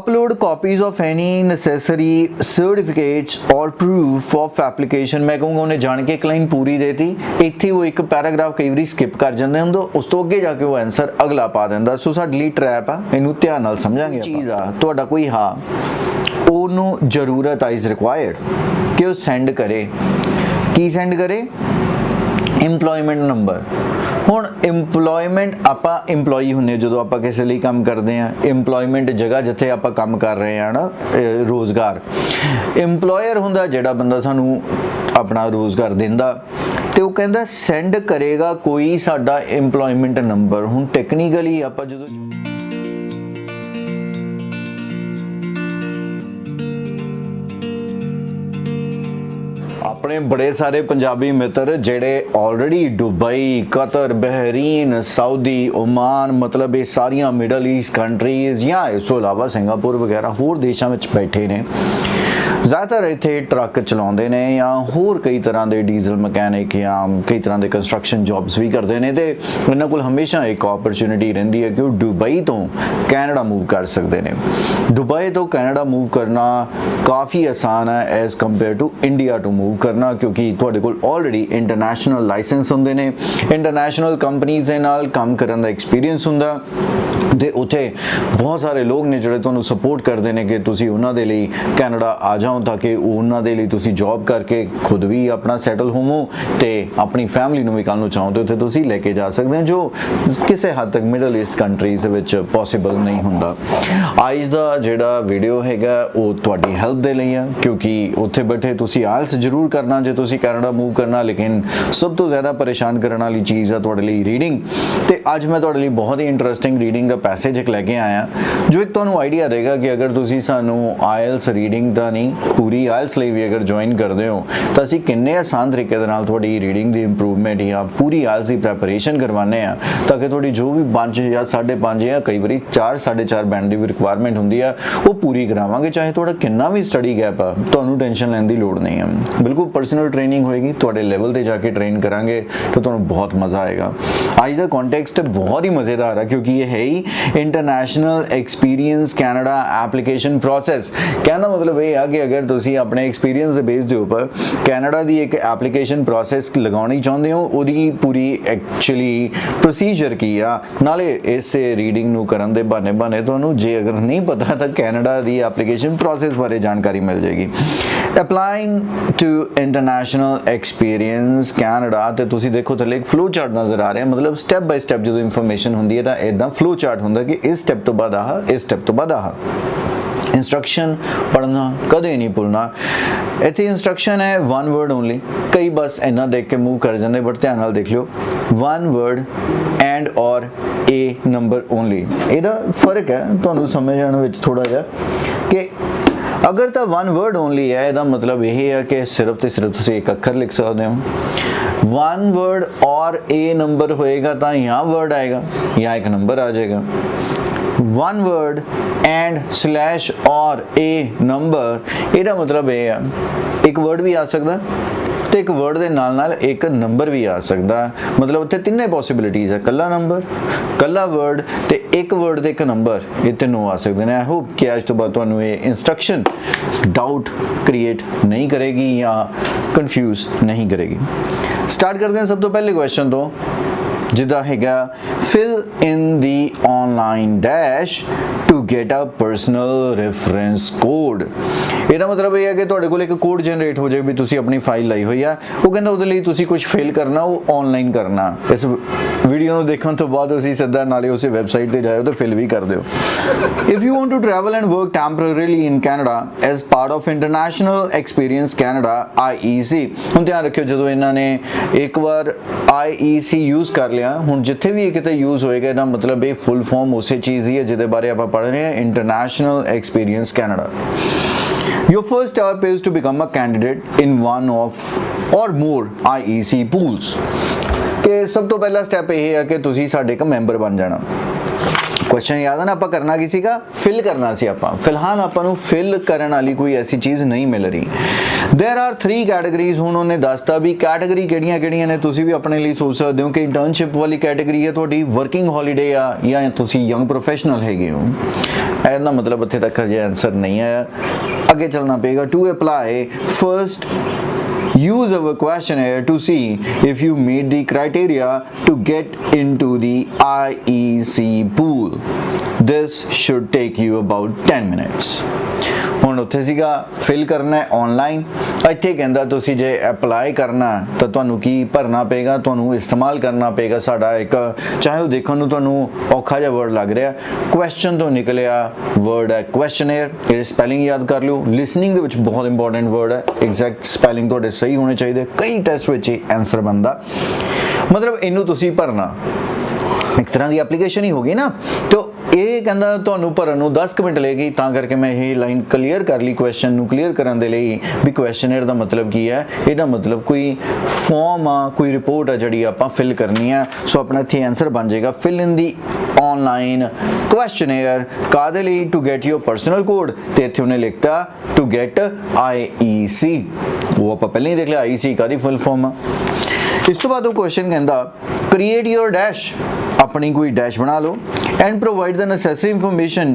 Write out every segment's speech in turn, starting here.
upload copies of any necessary certificates or proof of application। मैं कहूँगा उन्हें जान के एक लाइन पूरी देती, ਇੱਥੇ ਉਹ ਇੱਕ ਪੈਰਾਗ੍ਰਾਫ ਕਈ ਵਾਰੀ ਸਕਿਪ ਕਰ ਜਾਂਦੇ ਹੁੰਦੇ, ਉਸ ਤੋਂ ਅੱਗੇ ਜਾ ਕੇ ਉਹ ਆਨਸਰ ਅਗਲਾ ਪਾ ਦਿੰਦਾ। ਸੋ ਸਾਡੇ ਲਈ ਟਰੈਪ ਆ, ਇਹਨੂੰ ਧਿਆਨ ਨਾਲ ਸਮਝਾਂਗੇ। ਚੀਜ਼ ਆ ਤੁਹਾਡਾ ਕੋਈ ਹਾਂ ਉਹਨੂੰ ਜ਼ਰੂਰਤ ਆ ਇਜ਼ ਰਿਕੁਆਇਰਡ ਕਿ ਉਹ ਸੈਂਡ ਕਰੇ, ਕੀ ਸੈਂਡ ਕਰੇ? Employment number. ਹੁਣ ਇੰਪਲੋਇਮੈਂਟ ਆਪਾਂ ਇੰਪਲੋਈ ਹੁੰਦੇ ਜਦੋਂ ਆਪਾਂ ਕਿਸੇ ਲਈ ਕੰਮ ਕਰਦੇ ਹਾਂ, ਇੰਪਲੋਇਮੈਂਟ ਜਗ੍ਹਾ ਜਿੱਥੇ ਆਪਾਂ ਕੰਮ ਕਰ ਰਹੇ ਹਾਂ ਨਾ, ਰੋਜ਼ਗਾਰ। ਇੰਪਲੋਇਰ ਹੁੰਦਾ ਜਿਹੜਾ ਬੰਦਾ ਸਾਨੂੰ ਆਪਣਾ ਰੋਜ਼ਗਾਰ ਦਿੰਦਾ, ਤੇ ਉਹ ਕਹਿੰਦਾ ਸੈਂਡ ਕਰੇਗਾ ਕੋਈ ਸਾਡਾ ਇੰਪਲੋਇਮੈਂਟ ਨੰਬਰ। ਹੁਣ ਟੈਕਨੀਕਲੀ ਆਪਾਂ ਜਦੋਂ ਆਪਣੇ ਬੜੇ ਸਾਰੇ ਪੰਜਾਬੀ ਮਿੱਤਰ ਜਿਹੜੇ already Dubai, Qatar, Bahrain, Saudi, Oman, ਮਤਲਬ ਇਹ ਸਾਰੀਆਂ ਮਿਡਲ ਈਸਟ ਕੰਟਰੀਜ਼ ਜਾਂ ਇਸ ਤੋਂ ਇਲਾਵਾ ਸਿੰਗਾਪੁਰ ਵਗੈਰਾ ਹੋਰ ਦੇਸ਼ਾਂ ਵਿੱਚ ਬੈਠੇ ਨੇ, ਜ਼ਿਆਦਾਤਰ ਇੱਥੇ ਟਰੱਕ ਚਲਾਉਂਦੇ ਨੇ ਜਾਂ ਹੋਰ ਕਈ ਤਰ੍ਹਾਂ ਦੇ ਡੀਜ਼ਲ ਮਕੈਨਿਕ ਜਾਂ ਕਈ ਤਰ੍ਹਾਂ ਦੇ ਕੰਸਟਰਕਸ਼ਨ ਜੌਬਸ ਵੀ ਕਰਦੇ ਨੇ, ਤੇ ਇਹਨਾਂ ਕੋਲ ਹਮੇਸ਼ਾ ਇੱਕ ਓਪਰਚੁਨਿਟੀ ਰਹਿੰਦੀ ਹੈ ਕਿ ਉਹ ਦੁਬਈ ਤੋਂ ਕੈਨੇਡਾ ਮੂਵ ਕਰ ਸਕਦੇ ਨੇ। ਦੁਬਈ ਤੋਂ ਕੈਨੇਡਾ ਮੂਵ ਕਰਨਾ ਕਾਫੀ ਆਸਾਨ ਹੈ as compare to India to move ਕਰਨਾ, ਕਿਉਂਕਿ ਤੁਹਾਡੇ ਕੋਲ ਆਲਰੇਡੀ ਇੰਟਰਨੈਸ਼ਨਲ ਲਾਇਸੈਂਸ ਹੁੰਦੇ ਨੇ, ਇੰਟਰਨੈਸ਼ਨਲ ਕੰਪਨੀਜ਼ ਦੇ ਨਾਲ ਕੰਮ ਕਰਨ ਦਾ ਐਕਸਪੀਰੀਅੰਸ ਹੁੰਦਾ, ਤੇ ਉੱਥੇ ਬਹੁਤ ਸਾਰੇ ਲੋਕ ਨੇ ਜਿਹੜੇ ਤੁਹਾਨੂੰ ਸਪੋਰਟ ਕਰਦੇ ਨੇ ਕਿ ਤੁਸੀਂ ਉਹਨਾਂ ਦੇ ਲਈ ਕੈਨੇਡਾ ਆ ਜਾਓ, ਤਾਂ ਕਿ ਉਹਨਾਂ ਦੇ ਲਈ ਤੁਸੀਂ ਜੌਬ ਕਰਕੇ ਖੁਦ ਵੀ ਆਪਣਾ ਸੈਟਲ ਹੋਵੋ ਤੇ ਆਪਣੀ ਫੈਮਿਲੀ ਨੂੰ ਵੀ ਕੱਲ੍ਹ ਨੂੰ ਚਾਹੋ ਤੇ ਉੱਥੇ ਤੁਸੀਂ ਲੈ ਕੇ ਜਾ ਸਕਦੇ ਹੋ, ਜੋ ਕਿਸੇ ਹੱਦ ਤੱਕ ਮਿਡਲ ਈਸਟ ਕੰਟਰੀਜ਼ ਦੇ ਵਿੱਚ ਪੋਸੀਬਲ ਨਹੀਂ ਹੁੰਦਾ। ਅੱਜ ਦਾ ਜਿਹੜਾ ਵੀਡੀਓ ਹੈਗਾ ਉਹ ਤੁਹਾਡੀ ਹੈਲਪ ਦੇ ਲਈ ਆ, ਕਿਉਂਕਿ ਉੱਥੇ ਬੈਠੇ ਤੁਸੀਂ ਆਇਲਸ ਜ਼ਰੂਰ ਕਰਨਾ ਜੇ ਤੁਸੀਂ ਕੈਨੇਡਾ ਮੂਵ ਕਰਨਾ, ਲੇਕਿਨ ਸਭ ਤੋਂ ਜ਼ਿਆਦਾ ਪਰੇਸ਼ਾਨ ਕਰਨ ਵਾਲੀ ਚੀਜ਼ ਆ ਤੁਹਾਡੇ ਲਈ ਰੀਡਿੰਗ। ਤੇ ਅੱਜ ਮੈਂ ਤੁਹਾਡੇ ਲਈ ਬਹੁਤ ਹੀ ਇੰਟਰਸਟਿੰਗ ਰੀਡਿੰਗ ਦਾ ਪੈਸੇਜ ਇੱਕ ਲੈ ਕੇ ਆਇਆ ਜੋ ਇੱਕ ਤੁਹਾਨੂੰ ਆਈਡੀਆ ਦੇਗਾ ਕਿ ਅਗਰ ਤੁਸੀਂ ਸਾਨੂੰ ਆਇਲਸ ਰੀਡਿੰਗ ਦਾ ਨਹੀਂ ਪੂਰੀ ਆਇਲਸ ਲਈ ਵੀ ਅਗਰ ਜੁਆਇਨ ਕਰਦੇ ਹੋ ਤਾਂ ਅਸੀਂ ਕਿੰਨੇ ਆਸਾਨ ਤਰੀਕੇ ਦੇ ਨਾਲ ਤੁਹਾਡੀ ਰੀਡਿੰਗ ਦੀ ਇੰਪਰੂਵਮੈਂਟ ਜਾਂ ਪੂਰੀ ਆਇਲਸ ਦੀ ਪ੍ਰੈਪਰੇਸ਼ਨ ਕਰਵਾਉਂਦੇ ਆ, ਤਾਂ ਕਿ ਤੁਹਾਡੀ ਜੋ ਵੀ 5 ਜਾਂ 5.5 ਜਾਂ ਕਈ ਵਾਰੀ 4 4.5 ਬੈਂਡ ਦੀ ਵੀ ਰਿਕੁਆਇਰਮੈਂਟ ਹੁੰਦੀ ਆ ਉਹ ਪੂਰੀ ਕਰਾਵਾਂਗੇ। ਚਾਹੇ ਤੁਹਾਡਾ ਕਿੰਨਾ ਵੀ ਸਟੱਡੀ ਗੈਪ ਆ, ਤੁਹਾਨੂੰ ਟੈਨਸ਼ਨ ਲੈਣ ਦੀ ਲੋੜ ਨਹੀਂ ਹੈ। ਬਿਲਕੁਲ ਪਰਸਨਲ ਟ੍ਰੇਨਿੰਗ ਹੋਏਗੀ, ਤੁਹਾਡੇ ਲੈਵਲ ਤੇ ਜਾ ਕੇ ਟ੍ਰੇਨ ਕਰਾਂਗੇ ਤਾਂ ਤੁਹਾਨੂੰ ਬਹੁਤ ਮਜ਼ਾ ਆਏਗਾ। ਅੱਜ ਦਾ ਕੰਟੈਕਸਟ ਬਹੁਤ ਹੀ ਮਜ਼ੇਦਾਰ ਆ ਕਿਉਂਕਿ ਇਹ ਹੈ ਹੀ international experience Canada application process. ਕਹਿਣ ਦਾ ਮਤਲਬ ਇਹ ਆ ਕਿ ਅਗਰ ਤੁਸੀਂ ਆਪਣੇ ਐਕਸਪੀਰੀਅੰਸ ਦੇ ਬੇਸ ਦੇ ਉੱਪਰ ਕੈਨੇਡਾ ਦੀ ਇੱਕ ਐਪਲੀਕੇਸ਼ਨ ਪ੍ਰੋਸੈਸ ਲਗਾਉਣੀ ਚਾਹੁੰਦੇ ਹੋ, ਉਹਦੀ ਪੂਰੀ ਐਕਚੁਅਲੀ ਪ੍ਰੋਸੀਜਰ ਕੀ ਆ, ਨਾਲੇ ਇਸ ਰੀਡਿੰਗ ਨੂੰ ਕਰਨ ਦੇ ਬਹਾਨੇ ਤੁਹਾਨੂੰ ਜੇ ਅਗਰ ਨਹੀਂ ਪਤਾ ਤਾਂ ਕੈਨੇਡਾ ਦੀ ਐਪਲੀਕੇਸ਼ਨ ਪ੍ਰੋਸੈਸ ਬਾਰੇ ਜਾਣਕਾਰੀ ਮਿਲ ਜਾਏਗੀ। Applying to international experience Canada, ਤੇ ਤੁਸੀਂ ਦੇਖੋ ਥੱਲੇ ਇੱਕ ਫਲੋ ਚਾਰਟ ਨਜ਼ਰ ਆ ਰਿਹਾ, ਮਤਲਬ ਸਟੈਪ ਬਾਈ ਸਟੈਪ ਜਦੋਂ ਇਨਫੋਰਮੇਸ਼ਨ ਹੁੰਦੀ ਹੈ ਤਾਂ ਇਦਾਂ ਫਲੋ ਚਾਰਟ ਹੁੰਦਾ ਕਿ ਇਸ ਸਟੈਪ ਤੋਂ ਬਾਅਦ ਆਹ, ਇਸ ਸਟੈਪ ਤੋਂ ਬਾਅਦ ਆਹ। इंस्ट्रक्शन पढ़ना कदे नहीं भूलना। इतने इंस्ट्रक्शन है वन वर्ड ओनली, कई बस इन्ना देख के मूव कर जाते, बट ध्यान नाल देख लियो वन वर्ड एंड और ए नंबर ओनली। ਇਹਦਾ फर्क है ਤੁਹਾਨੂੰ ਸਮਝਣ ਵਿੱਚ ਥੋੜਾ ਜਿਹਾ कि अगर तो वन वर्ड ओनली है ਇਹਦਾ मतलब यह है कि सिर्फ तो सिर्फ ਤੁਸੀਂ एक अखर लिख सकते हो। वन वर्ड और ए नंबर होएगा तो यहाँ वर्ड आएगा, यहाँ एक नंबर आ जाएगा। वन वर्ड एंड स्लैश और ए नंबर ਇਹਦਾ मतलब ਇਹ ਆ ਇੱਕ वर्ड भी आ सकता ਤੇ ਇੱਕ वर्ड ਦੇ ਨਾਲ ਇੱਕ ਨੰਬਰ ਵੀ ਆ ਸਕਦਾ, ਮਤਲਬ ਉੱਥੇ ਤਿੰਨੇ ਪੋਸੀਬਿਲਿਟੀਜ਼ ਹੈ, ਕੱਲਾ ਨੰਬਰ, ਕੱਲਾ वर्ड ਤੇ ਇੱਕ वर्ड ਤੇ ਇੱਕ ਨੰਬਰ, ਇਹ ਤਿੰਨੋਂ ਆ ਸਕਦੇ ਨੇ। ਆਈ ਹੋਪ ਕਿ ਅੱਜ ਤੋਂ ਬਾਅਦ ਤੁਹਾਨੂੰ ਇਹ ਇੰਸਟਰਕਸ਼ਨ ਡਾਊਟ ਕ੍ਰੀਏਟ ਨਹੀਂ ਕਰੇਗੀ ਜਾਂ ਕਨਫਿਊਜ਼ ਨਹੀਂ ਕਰੇਗੀ। ਸਟਾਰਟ ਕਰਦੇ ਹਾਂ ਸਭ ਤੋਂ ਪਹਿਲੇ ਕੁਐਸਚਨ ਤੋਂ, ਜਿੱਦਾਂ ਹੈਗਾ fill in the online dash to get a personal reference code। ਇਹਦਾ ਮਤਲਬ ਇਹ ਹੈ ਕਿ ਤੁਹਾਡੇ ਕੋਲ ਇੱਕ ਕੋਡ ਜਨਰੇਟ ਹੋ ਜਾਏ ਵੀ ਤੁਸੀਂ ਆਪਣੀ ਫਾਈਲ ਲਾਈ ਹੋਈ ਆ, ਉਹ ਕਹਿੰਦਾ ਉਹਦੇ ਲਈ ਤੁਸੀਂ ਕੁਝ ਫਿਲ ਕਰਨਾ, ਉਹ ਆਨਲਾਈਨ ਕਰਨਾ। ਇਸ ਵੀਡੀਓ ਨੂੰ ਦੇਖਣ ਤੋਂ ਬਾਅਦ ਤੁਸੀਂ ਸਿੱਧਾ ਨਾਲੇ ਉਸੇ ਵੈਬਸਾਈਟ ਤੇ ਜਾਇਓ ਤੇ ਫਿਲ ਵੀ ਕਰ ਦਿਓ। If you want to travel and work temporarily in Canada as part of International Experience Canada IEC, ਹੁਣ ਧਿਆਨ ਰੱਖਿਓ ਜਦੋਂ ਇਹਨਾਂ ਨੇ ਇੱਕ ਵਾਰ IEC ਯੂਜ਼ ਕਰ ਲਿਆ, ਹੁਣ ਜਿੱਥੇ ਵੀ ਕਿਤੇ ਯੂਜ਼ ਹੋਏਗਾ ਇਹਦਾ ਮਤਲਬ ਇਹ ਫੁੱਲ ਫਾਰਮ ਉਸੇ ਚੀਜ਼ ਹੀ ਹੈ ਜਿਹਦੇ ਬਾਰੇ ਆਪਾਂ ਪੜ੍ਹ ਰਹੇ ਹਾਂ, international experience Canada. Your first step is to become a candidate in one of or more IEC pools। ਕਿ ਸਭ ਤੋਂ ਪਹਿਲਾ ਸਟੈਪ ਇਹ ਹੈ ਕਿ ਤੁਸੀਂ ਸਾਡੇ ਇੱਕ ਮੈਂਬਰ ਬਣ ਜਾਣਾ। क्वेश्चन याद है ना, आप करना किसी का फिल करना सी आप, फिलहाल आपको फिल करने वाली कोई ऐसी चीज़ नहीं मिल रही। There are 3 categories. हुण उन्हें दसता भी कैटेगरी किहड़ियां ने, तुसीं भी अपने लिए सोच सकते हो कि इंटर्नशिप वाली कैटेगरी है तुहाडी, वर्किंग हॉलीडे आ, या तुसीं यंग प्रोफैशनल हैगे हो। ਇਹਦਾ ਮਤਲਬ ਇੱਥੇ ਤੱਕ ਹਜੇ ਆਨਸਰ ਨਹੀਂ ਆਇਆ, ਅੱਗੇ ਚੱਲਣਾ ਪਏਗਾ। To apply first use our questionnaire to see if you meet the criteria to get into the IEC pool. This should take you about 10 minutes. ਹੁਣ ਉੱਥੇ ਸੀਗਾ ਫਿਲ ਕਰਨਾ ਹੈ ਆਨਲਾਈਨ, ਇੱਥੇ ਕਹਿੰਦਾ ਤੁਸੀਂ ਜੇ ਅਪਲਾਈ ਕਰਨਾ ਤਾਂ ਤੁਹਾਨੂੰ ਕੀ ਭਰਨਾ ਪਏਗਾ, ਤੁਹਾਨੂੰ ਇਸਤੇਮਾਲ ਕਰਨਾ ਪਏਗਾ ਸਾਡਾ ਇੱਕ, ਚਾਹੇ ਉਹ ਦੇਖਣ ਨੂੰ ਤੁਹਾਨੂੰ ਔਖਾ ਜਿਹਾ ਵਰਡ ਲੱਗ ਰਿਹਾ, ਕੁਐਸਚਨ ਤੋਂ ਨਿਕਲਿਆ ਵਰਡ ਹੈ ਕੁਐਸਚਨੇਅਰ। ਇਹ ਸਪੈਲਿੰਗ ਯਾਦ ਕਰ ਲਿਓ, ਲਿਸਨਿੰਗ ਦੇ ਵਿੱਚ ਬਹੁਤ ਇੰਪੋਰਟੈਂਟ ਵਰਡ ਹੈ, ਐਗਜ਼ੈਕਟ ਸਪੈਲਿੰਗ ਤੁਹਾਡੇ ਸਹੀ ਹੋਣੇ ਚਾਹੀਦੇ, ਕਈ ਟੈਸਟ ਵਿੱਚ ਇਹ ਆਨਸਰ ਬਣਦਾ। ਮਤਲਬ ਇਹਨੂੰ ਤੁਸੀਂ ਭਰਨਾ, ਇੱਕ ਤਰ੍ਹਾਂ ਦੀ ਐਪਲੀਕੇਸ਼ਨ ਹੀ ਹੋ ਗਈ ਨਾ। तो ਇਹ ਕਹਿੰਦਾ ਤੁਹਾਨੂੰ ਭਰਨ ਨੂੰ 10 ਮਿੰਟ ਲੱਗੇਗੀ, ਤਾਂ ਕਰਕੇ ਮੈਂ ਇਹ ਲਾਈਨ ਕਲੀਅਰ ਕਰ ਲਈ ਕੁਐਸਚਨ ਨੂੰ ਕਲੀਅਰ ਕਰਨ ਦੇ ਲਈ ਵੀ ਕੁਐਸਚਨੇਅਰ ਦਾ ਮਤਲਬ ਕੀ ਹੈ। ਇਹਦਾ ਮਤਲਬ ਕੋਈ ਫਾਰਮ ਆ, ਕੋਈ ਰਿਪੋਰਟ ਆ ਜਿਹੜੀ ਆਪਾਂ ਫਿਲ ਕਰਨੀ ਆ। ਸੋ ਆਪਣਾ ਇੱਥੇ ਆਨਸਰ ਬਣ ਜਾਏਗਾ ਫਿਲ ਇਨ ਦੀ ਆਨਲਾਈਨ ਕੁਐਸਚਨੇਅਰ ਕਾਹਦੇ ਲਈ, to get your personal code, ਤੇ ਇੱਥੇ ਉਹਨੇ ਲਿਖਤਾ ਟੂ ਗੈਟ IEC। ਉਹ ਆਪਾਂ ਪਹਿਲਾਂ ਹੀ ਦੇਖ ਲਿਆ IEC ਕਾਹਦੀ ਫੁੱਲ ਫਾਰਮ ਆ। ਇਸ ਤੋਂ ਬਾਅਦ ਉਹ ਕੁਐਸਚਨ ਕਹਿੰਦਾ ਕ੍ਰੀਏਟ ਯੋਰ ਡੈਸ਼, अपनी कोई डैश बना लो and provide the necessary information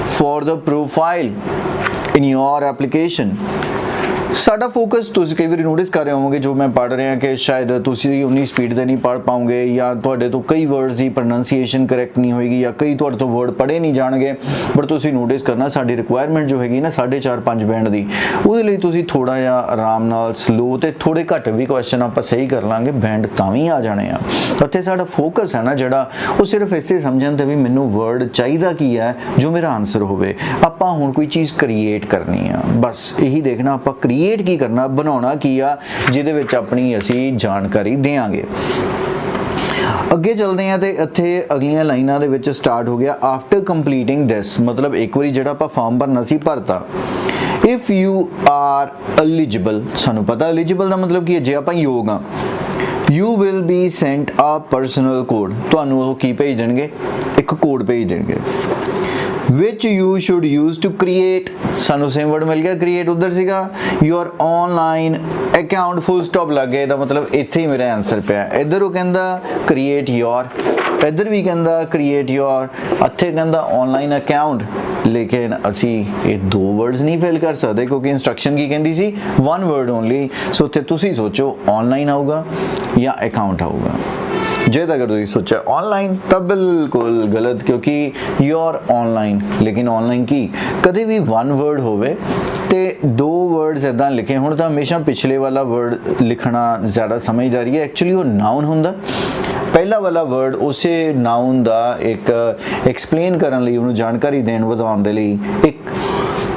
for the profile in your application. साडा फोकस तुसीं कई बार नोटिस कर रहे होवोगे जो मैं पढ़ रहा कि शायद तुसीं उन्नी स्पीड से नहीं पढ़ पाओगे, या तुहाडे तो कई वर्ड्स की प्रोनाउंसिएशन करैक्ट नहीं होएगी, या कई तुहाडे तो वर्ड पढ़े नहीं जाणगे। बट तुसीं नोटिस करना साडी रिक्वायरमेंट जो हैगी ना 4.5-5 बैंड दी, उहदे लई तुसीं थोड़ा जिहा आराम नाल स्लो ते थोड़े घट भी क्वेश्चन आपां सही कर लांगे, बैंड तां भी आ जाने आ। उत्थे साडा फोकस है ना जिहड़ा वो सिर्फ इसे समझण ते भी मैनूं वर्ड चाहीदा की है जो मेरा आंसर होवे। आपां हुण कोई चीज़ क्रिएट करनी आ, बस यही देखना आपां क्रिएट की करना, बनाना की आ जिहदे विच अपनी असी जानकारी देंगे। ਅੱਗੇ ਚੱਲਦੇ ਆ ਤੇ ਇੱਥੇ ਅਗਲੀਆਂ ਲਾਈਨਾਂ ਦੇ ਵਿੱਚ ਸਟਾਰਟ ਹੋ ਗਿਆ ਆਫਟਰ ਕੰਪਲੀਟਿੰਗ ਦਿਸ, ਮਤਲਬ ਇੱਕ ਵਾਰੀ ਜਿਹੜਾ ਆਪਾਂ ਫਾਰਮ ਭਰਨਾ ਸੀ ਭਰਤਾ। ਇਫ ਯੂ ਆਰ ਐਲੀਜੀਬਲ, ਸਾਨੂੰ ਪਤਾ ਐਲੀਜੀਬਲ ਦਾ ਮਤਲਬ ਕੀ ਹੈ, ਜੇ ਆਪਾਂ ਯੋਗ ਆ, ਯੂ ਵਿਲ ਬੀ ਸੈਂਟ ਆ ਪਰਸਨਲ ਕੋਡ, ਤੁਹਾਨੂੰ ਉਹ ਕੀ ਭੇਜ ਦੇਣਗੇ, ਇੱਕ ਕੋਡ ਭੇਜ ਦੇਣਗੇ which you should use to create, ਸਾਨੂੰ ਸੇਮ ਵਰਡ ਮਿਲ ਗਿਆ create, ਉਧਰ ਸੀਗਾ your online account full stop ਲੱਗ ਗਿਆ, ਇਹਦਾ ਮਤਲਬ ਇੱਥੇ ਹੀ ਮੇਰਾ ਆਨਸਰ ਪਿਆ। ਇੱਧਰ ਉਹ ਕਹਿੰਦਾ create your, ਇੱਧਰ ਵੀ ਕਹਿੰਦਾ create your, ਇੱਥੇ ਕਹਿੰਦਾ online account, ਲੇਕਿਨ ਅਸੀਂ ਇਹ ਦੋ ਵਰਡਸ ਨਹੀਂ ਫਿਲ ਕਰ ਸਕਦੇ ਕਿਉਂਕਿ ਇੰਸਟਰਕਸ਼ਨ ਕੀ ਕਹਿੰਦੀ ਸੀ, one word only। ਸੋ ਉੱਥੇ ਤੁਸੀਂ ਸੋਚੋ online ਆਊਗਾ ਜਾਂ account ਆਊਗਾ। ਜੇ अगर तुम सोचा ऑनलाइन तब बिल्कुल गलत, क्योंकि योर ऑनलाइन, लेकिन ऑनलाइन की कभी भी वन वर्ड होवे ते दो वर्ड्स इदा लिखे होण तां हमेशा पिछले वाला वर्ड लिखना ज़्यादा समझदारी है। एक्चुअली वो नाउन हुंदा, पहला वाला वर्ड उसे नाउन दा एक एक्सप्लेन करन लई, उहनूं जानकारी देण वधाउण दे लई एक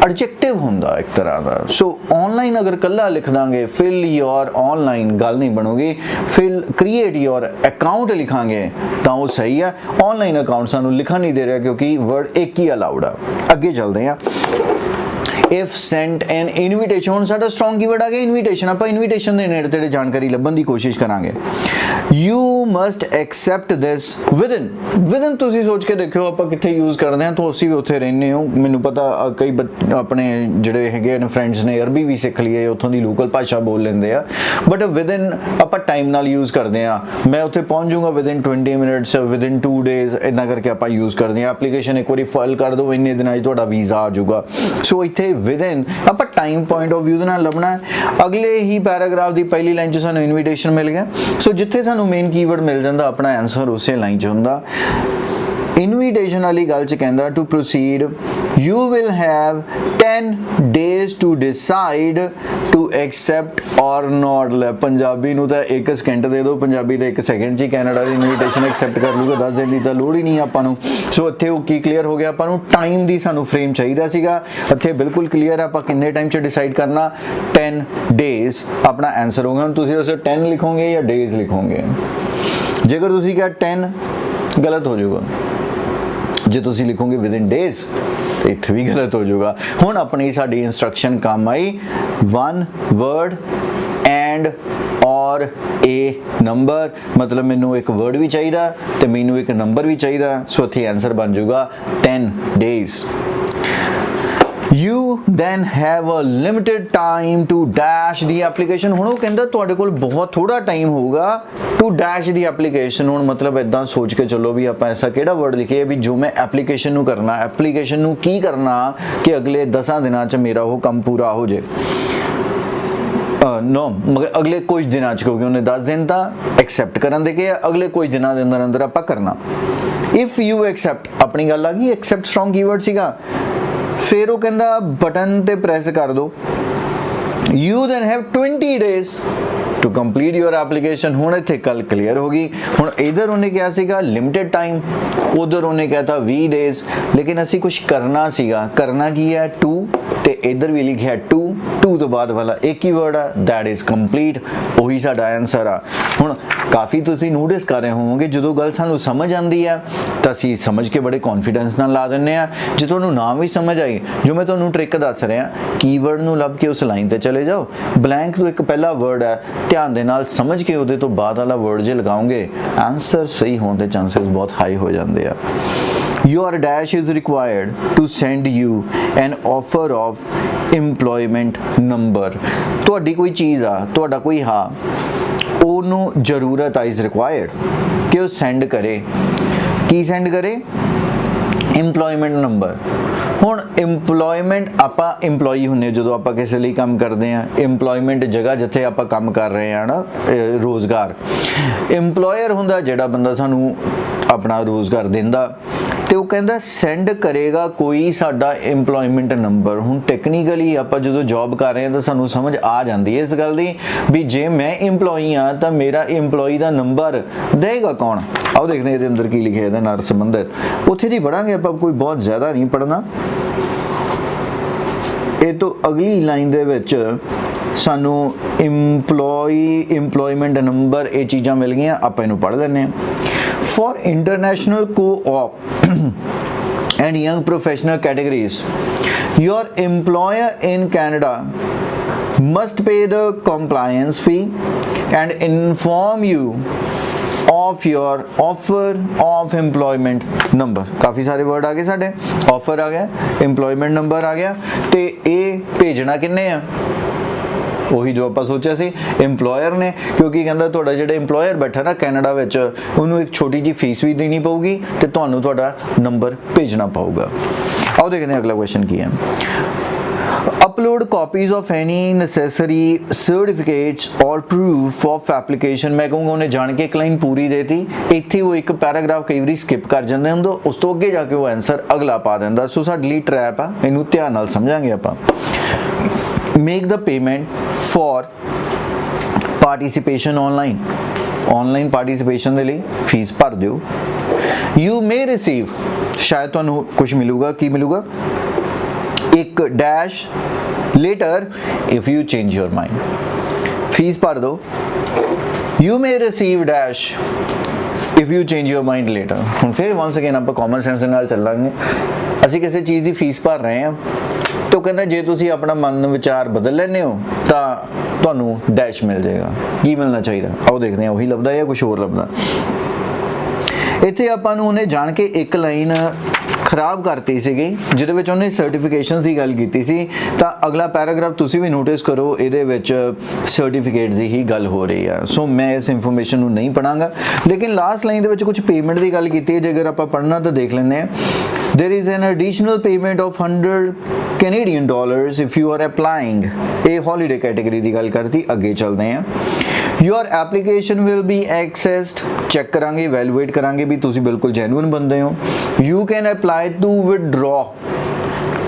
एडजेक्टिव हुंदा एक तरह का। सो ऑनलाइन अगर कल्ला लिख देंगे फिल योर ऑनलाइन, गल नहीं बनूगी। फिल क्रिएट योर अकाउंट लिखांगे तो वो सही है। ऑनलाइन अकाउंट सानू लिखा नहीं दे रहा क्योंकि वर्ड एक ही अलाउड है। अगे चलते हैं इफ सेंट एन इनविटेशन, हुण साडा स्ट्रॉन्ग कीवर्ड आ गया इनविटेशन। आपां इनविटेशन दे नेड़े तेड़े जानकारी लभण दी कोशिश करांगे। You must accept this within, within तुसीं सोच के देखो आपां कित्थे यूज़ करदे हां, तो असीं भी उत्थे रहिंदे हो। मैनूं पता कई अपने जिहड़े हैगे ने फ्रेंड्स ने अरबी भी सिख ली है, उत्थों दी लोकल भाषा बोल लैंदे आ, बट विदिन आपां टाइम नाल यूज़ करदे आ। मैं उत्थे पहुंच जाऊंगा विदिन 20 मिनट्स, विदिन 2 डेज, इदां करके आपां यूज़ करदे आ। एप्लीकेशन एक बारी फाइल कर दो, इन्ने दिनां 'च तुहाडा वीज़ा आ जाऊगा। सो इत्थे विदिन आप टाइम पॉइंट ऑफ व्यू नाल लभना है। अगले ही पैराग्राफ की पहली लाइन च सानू इनविटेशन मिल गया। सो जिथे सानू मेन कीवर्ड मिल जाता अपना आंसर उसे लाइन च हुंदा। इनविटेशन वाली गल च कहंदा to proceed you will have 10 days to decide to accept or not. ले पंजाबी नूं तां 1 सेकंड दे दो, पंजाबी दे 1 सेकंड च कैनेडा दी इनविटेशन एक्सेप्ट कर लूगा, 10 दिन की तां लोड़ ही नहीं आपां नूं। सो इत्थे वो की क्लीयर हो गया, आपां नूं टाइम दी सानू फ्रेम चाहिदा सीगा। इत्थे बिल्कुल क्लीयर है आपां किन्ने टाइम च डिसाइड करना, 10 days अपना आंसर होगा। हुण तुसीं उसे 10 लिखोगे या डेज लिखोगे। जेकर तुसीं कहा 10 गलत हो जाऊगा, जे तुसीं लिखोगे विदिन डेज तो इत्थे भी गलत हो जाऊगा। हुण अपनी साडी इंस्ट्रक्शन काम आई, वन वर्ड एंड और ए नंबर, मतलब मैनू एक वर्ड भी चाहिए तो मैनू एक नंबर भी चाहिए। सो इत्थे आंसर बन जाऊगा 10 days। You then have a limited time to dash the application। ਹੁਣ ਉਹ ਕਹਿੰਦਾ ਤੁਹਾਡੇ ਕੋਲ ਬਹੁਤ ਥੋੜਾ ਟਾਈਮ ਹੋਊਗਾ to dash the application। ਹੁਣ ਮਤਲਬ ਇਦਾਂ ਸੋਚ ਕੇ ਚੱਲੋ ਵੀ ਆਪਾਂ ਐਸਾ ਕਿਹੜਾ ਵਰਡ ਲਿਖੀਏ ਵੀ ਜੋ ਮੈਂ ਐਪਲੀਕੇਸ਼ਨ ਨੂੰ ਕਰਨਾ, ਐਪਲੀਕੇਸ਼ਨ ਨੂੰ ਕੀ ਕਰਨਾ ਕਿ ਅਗਲੇ 10 ਦਿਨਾਂ 'ਚ ਮੇਰਾ ਉਹ ਕੰਮ ਪੂਰਾ ਹੋ ਜੇ। नो मगर अगले कुछ दिनों क्योंकि उन्हें 10 दिन था एक्सेप्ट करन दे के अगले कुछ दिनों के अंदर अंदर आप करना। इफ यू एक्सेप्ट अपनी गल आ गई, एक्सेप्ट स्ट्रॉन्ग कीवर्ड सीगा। फिर वो कहंदा बटन ते प्रेस कर दो। You then have 20 days to complete your application. हुण इत्थे गल क्लीयर हो गई। हुण इधर उन्हें क्या सीगा लिमिटेड टाइम, उधर उन्हें कहता 20 days, लेकिन असी कुछ करना सीगा। करना की है टू, ते इधर भी लिखा है टू, टू तो बाद वाला एक ही वर्ड है दैट इज कंप्लीट, वही साडा आंसर आ। हुण काफ़ी तुसीं नोटिस कर रहे होवोगे जो गल सानू समझ आती है तो असी समझ के बड़े कॉन्फिडेंस नाल ला दिंदे आ। जे तुहानू ना भी समझ आई, जो मैं तुहानू ट्रिक दस रहा, कीवर्ड नू लभ के उस लाइन ते चले जाओ। ब्लैंक तो एक पहला वर्ड है, ध्यान दे नाल समझ के उहदे तो बाद वाला वर्ड जे लगाओगे आंसर सही होने के चांसेस बहुत हाई हो जाते हैं। Your dash is required to send you an offer of employment number। ਤੁਹਾਡੀ ਕੋਈ ਚੀਜ਼ ਆ, ਤੁਹਾਡਾ ਕੋਈ ਹਾਂ, ਉਹਨੂੰ ਜ਼ਰੂਰਤ ਆ is required ਕਿ ਉਹ ਸੈਂਡ ਕਰੇ। ਕੀ ਸੈਂਡ ਕਰੇ? Employment number. ਹੁਣ एम्प्लॉयमेंट ਆਪਾਂ एम्प्लॉई ਹੁੰਨੇ ਜਦੋਂ ਆਪਾਂ ਕਿਸੇ ਲਈ ਕੰਮ ਕਰਦੇ ਆ। एम्प्लॉयमेंट ਜਗ੍ਹਾ ਜਿੱਥੇ ਆਪਾਂ ਕੰਮ ਕਰ ਰਹੇ ਆ ਨਾ, ਰੋਜ਼ਗਾਰ। एम्प्लॉयर ਹੁੰਦਾ ਜਿਹੜਾ ਬੰਦਾ ਸਾਨੂੰ ਆਪਣਾ ਰੋਜ਼ਗਾਰ ਦਿੰਦਾ, ਤੇ ਉਹ ਕਹਿੰਦਾ ਸੈਂਡ ਕਰੇਗਾ ਕੋਈ ਸਾਡਾ एम्प्लॉयमेंट ਨੰਬਰ। ਹੁਣ ਟੈਕਨੀਕਲੀ ਆਪਾਂ ਜਦੋਂ ਜੌਬ ਕਰ ਰਹੇ ਆ ਤਾਂ ਸਾਨੂੰ ਸਮਝ ਆ ਜਾਂਦੀ ਹੈ ਇਸ ਗੱਲ ਦੀ ਵੀ ਜੇ ਮੈਂ EMPLOYE ਆ ਤਾਂ ਮੇਰਾ EMPLOYE ਦਾ ਨੰਬਰ ਦੇਗਾ ਕੌਣ। आओ देखते हैं ਇਹਦੇ ਅੰਦਰ ਕੀ ਲਿਖਿਆ ਇਹਦੇ ਨਾਲ ਸੰਬੰਧਿਤ। ਉੱਥੇ ਦੀ ਪੜਾਂਗੇ ਆਪਾਂ, ਕੋਈ ਬਹੁਤ ਜ਼ਿਆਦਾ ਨਹੀਂ ਪੜਨਾ। ਇਹ ਤੋਂ ਅਗਲੀ ਲਾਈਨ ਦੇ ਵਿੱਚ ਸਾਨੂੰ एम्प्लॉयमेंट नंबर ਇਹ ਚੀਜ਼ਾਂ ਮਿਲ ਗਈਆਂ, ਆਪਾਂ ਇਹਨੂੰ ਪੜ੍ਹ ਲੈਂਦੇ ਹਾਂ। For international co-op and young professional categories, your employer in Canada must pay the compliance fee and inform you of your offer of employment number। काफ़ी सारे वर्ड आ गए साढ़े, ऑफर आ गया, एम्प्लॉयमेंट नंबर आ गया, तो ये भेजना किन्ने आ? ਉਹੀ ਜੋ ਆਪਾਂ ਸੋਚਿਆ ਸੀ एम्प्लॉयर ने, क्योंकि कहता ਤੁਹਾਡਾ ਜਿਹੜਾ एम्प्लॉयर बैठा ना कैनेडा ਵਿੱਚ ਉਹਨੂੰ ਇੱਕ ਛੋਟੀ ਜੀ ਫੀਸ ਵੀ ਦੇਣੀ ਪਊਗੀ ਤੇ ਤੁਹਾਨੂੰ ਤੁਹਾਡਾ ਨੰਬਰ ਭੇਜਣਾ ਪਊਗਾ। ਆਓ ਦੇਖਦੇ ਹਾਂ ਅਗਲਾ ਕੁਐਸਚਨ ਕੀ ਹੈ। Upload copies of any necessary certificates or proof of application। मैं कहूँगा उन्हें जान के एक लाइन पूरी देती, इत्थे वो एक पैराग्राफ कई बार स्किप कर जाते हैं, उस तो अगे जाके वो आंसर अगला पा देंदा। सो साडे लई ट्रैप आ, इनू ध्यान नाल समझांगे आपां। Make the payment for participation online। Online participation के लिए फीस भर दो। You may receive, शायद तुहानू कुछ मिलूगा, की मिलूगा? एक dash letter if you change your mind। Fees भर दो। You may receive dash if you change your mind later। ਹੁਣ फिर once again ਆਪਾਂ कॉमन सेंस ਦੇ ਨਾਲ ਚੱਲਾਂਗੇ। ਅਸੀਂ ਕਿਸੇ ਚੀਜ਼ ਦੀ ਫੀਸ ਭਰ ਰਹੇ ਹਾਂ तो कहता जे तुसी अपना मन विचार बदल लेने हो तो तुहानू डैश मिल जाएगा। की मिलना चाहिए? आओ देखते हैं वही लभदा या कुछ होर लभदा। इत्थे आपां नूं उन्हें जान के एक लाइन खराब करती सीगी जिहदे विच उन्हें सर्टिफिकेशन की गल कीती सी, तां अगला पैराग्राफ तुसी भी नोटिस करो, इहदे विच सर्टिफिकेट्स की ही गल हो रही है। सो मैं इस इंफॉर्मेशन नूं नहीं पढ़ांगा, लेकिन लास्ट लाइन दे विच कुछ पेमेंट की गल कीती है। जे अगर आपां पढ़ना तो देख लैंदे हैं। There is an additional payment of $100 if you are applying। ये हॉलीडे कैटेगरी की गल करती, अगे चलते हैं। Your application will be accessed, check करांगे, इवैल्यूएट करांगे भी तुसी बिल्कुल जेन्युइन बंदे हो। You can apply to withdraw।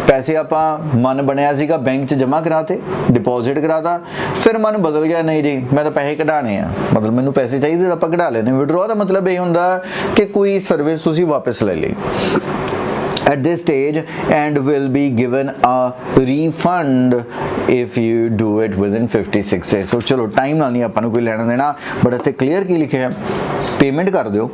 पैसे आपां मन बनया सीगा बैंक च जमा कराते, डिपॉजिट कराता, फिर मन बदल गया, नहीं जी मैं तो पैसे कढाने आ, मतलब मैनू पैसे चाहिए आपां कढा लेने। विड्रॉ का मतलब ये हुंदा कि कोई सर्विस तुसी वापस ले ली at this stage and will be given a refund if you do it within 56 days। so चलो टाइम नाल नहीं आपां नूं कोई लेना देना, बट इत्थे क्लियर की लिखे है पेमेंट कर दिओ।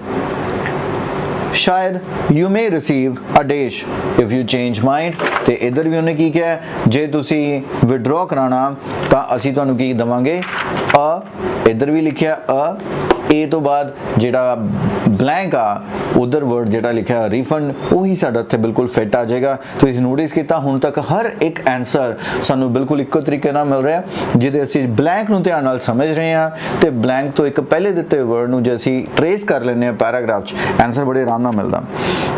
शायद you may receive a dash if you change mind, ते इधर भी उन्हें की क्या है, जे तुसी विड्रॉ कराना तो असी तुहानूं की देवांगे अ, इधर भी लिखिया अ ए तो बाद ਜਿਹੜਾ ਬਲੈਂਕ ਆ ਉਧਰ ਵਰਡ ਜਿਹੜਾ ਲਿਖਿਆ ਰਿਫੰਡ ਉਹੀ ਸਾਡਾ ਇੱਥੇ ਬਿਲਕੁਲ ਫਿੱਟ ਆ ਜਾਏਗਾ। ਤੁਸੀਂ ਨੋਟਿਸ ਕੀਤਾ ਹੁਣ ਤੱਕ ਹਰ ਇੱਕ ਆਨਸਰ ਸਾਨੂੰ ਬਿਲਕੁਲ ਇੱਕੋ ਤਰੀਕੇ ਨਾਲ ਮਿਲ ਰਿਹਾ, ਜਿਹਦੇ ਅਸੀਂ ਬਲੈਂਕ ਨੂੰ ਧਿਆਨ ਨਾਲ ਸਮਝ ਰਹੇ ਹਾਂ ਤੇ ਬਲੈਂਕ ਤੋਂ ਇੱਕ ਪਹਿਲੇ ਦਿੱਤੇ ਵਰਡ ਨੂੰ ਜੇ ਅਸੀਂ ਟਰੇਸ ਕਰ ਲੈਂਦੇ ਹਾਂ ਪੈਰਾਗ੍ਰਾਫ 'ਚ ਆਨਸਰ ਬੜੇ ਆਰਾਮ ਨਾਲ ਮਿਲਦਾ।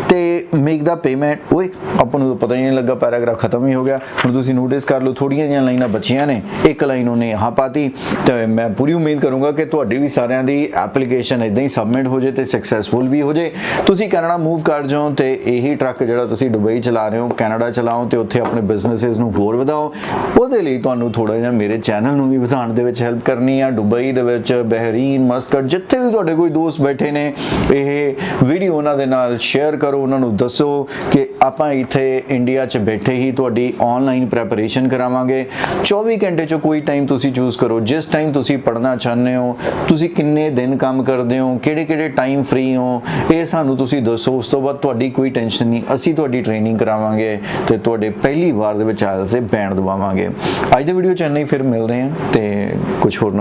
ਤੇ ਮੇਕ ਦਾ ਪੇਮੈਂਟ ਓਏ ਆਪਾਂ ਨੂੰ ਪਤਾ ਹੀ ਨਹੀਂ ਲੱਗਾ ਪੈਰਾਗ੍ਰਾਫ ਖਤਮ ਹੀ ਹੋ ਗਿਆ। ਹੁਣ ਤੁਸੀਂ ਨੋਟਿਸ ਕਰ ਲਓ ਥੋੜੀਆਂ ਜਿਹੀਆਂ ਲਾਈਨਾਂ ਬਚੀਆਂ ਨੇ, ਇੱਕ ਲਾਈਨ ਉਹਨੇ ਹਾਂ ਪਾਤੀ ਤੇ ਮੈਂ ਪੂਰੀ ਉਮੀਦ ਕਰੂੰਗਾ ਕਿ ਤੁਹਾਡੀ ਵੀ ਸਾਰਿਆਂ ਦੀ ਐਪਲੀਕੇਸ਼ਨ ਇਦਾਂ ਹੀ ਸਬਮਿਟ ਹੋ ਜੇ ਤੇ ਸਕਸੈਸਫੁਲ ਵੀ ਹੋ ਜੇ। ਤੁਸੀਂ ਕੈਨੇਡਾ ਮੂਵ ਕਰ ਜਾਓ ਤੇ ਇਹੀ ਟਰੱਕ ਜਿਹੜਾ ਤੁਸੀਂ ਦੁਬਈ ਚਲਾ ਰਹੇ ਹੋ ਕੈਨੇਡਾ ਚਲਾਓ ਤੇ ਉੱਥੇ ਆਪਣੇ ਬਿਜ਼ਨੈਸਿਸ ਨੂੰ ਹੋਰ ਵਧਾਓ। ਉਹਦੇ ਲਈ ਤੁਹਾਨੂੰ ਥੋੜਾ ਜਿਹਾ ਮੇਰੇ ਚੈਨਲ ਨੂੰ ਵੀ ਵਧਾਉਣ ਦੇ ਵਿੱਚ ਹੈਲਪ ਕਰਨੀ ਆ। ਦੁਬਈ ਦੇ ਵਿੱਚ, ਬਹਿਰੀਨ, ਮਸਕਟ, ਜਿੱਥੇ ਵੀ ਤੁਹਾਡੇ ਕੋਈ ਦੋਸਤ ਬੈਠੇ ਨੇ ਇਹ ਵੀਡੀਓ ਉਹਨਾਂ ਦੇ ਨਾਲ ਸ਼ੇਅਰ ਕਰੋ, ਉਹਨਾਂ ਨੂੰ ਦੱਸੋ ਕਿ ਆਪਾਂ ਇੱਥੇ ਇੰਡੀਆ 'ਚ ਬੈਠੇ ਹੀ ਤੁਹਾਡੀ ਆਨਲਾਈਨ ਪ੍ਰੈਪਰੇਸ਼ਨ ਕਰਾਵਾਂਗੇ। 24 ਘੰਟੇ 'ਚੋਂ ਕੋਈ ਟਾਈਮ ਤੁਸੀਂ ਚੂਜ਼ ਕਰੋ, ਜਿਸ ਟਾਈਮ ਤੁਸੀਂ ਪੜ੍ਹਨਾ ਚਾਹੁੰਦੇ ਹੋ, ਤੁਸੀਂ ਕਿੰਨੇ ਦਿਨ ਕੰਮ ਕਰਦੇ ਹੋ, ਕਿਹੜੇ ਟਾਈਮ ਫ੍ਰੀ ਹੋ, ਇਹ ਸਾਨੂੰ ਤੁਸੀਂ ਦੱਸੋ। ਉਸ ਤੋਂ ਬਾਅਦ ਤੁਹਾਡੀ ਕੋਈ ਟੈਨਸ਼ਨ ਨਹੀਂ, ਅਸੀਂ ਤੁਹਾਡੀ ਟ੍ਰੇਨਿੰਗ ਕਰਾਵਾਂਗੇ ਤੇ ਤੁਹਾਡੇ ਪਹਿਲੀ ਵਾਰ ਦੇ ਵਿੱਚ ਆਇਲਸ ਦੇ ਬੈਂਡ ਦਵਾਵਾਂਗੇ। ਅੱਜ ਦੇ ਵੀਡੀਓ 'ਚ ਇੰਨਾ ਹੀ, ਫਿਰ ਮਿਲਦੇ ਹਾਂ ਤੇ ਕੁਝ ਹੋਰ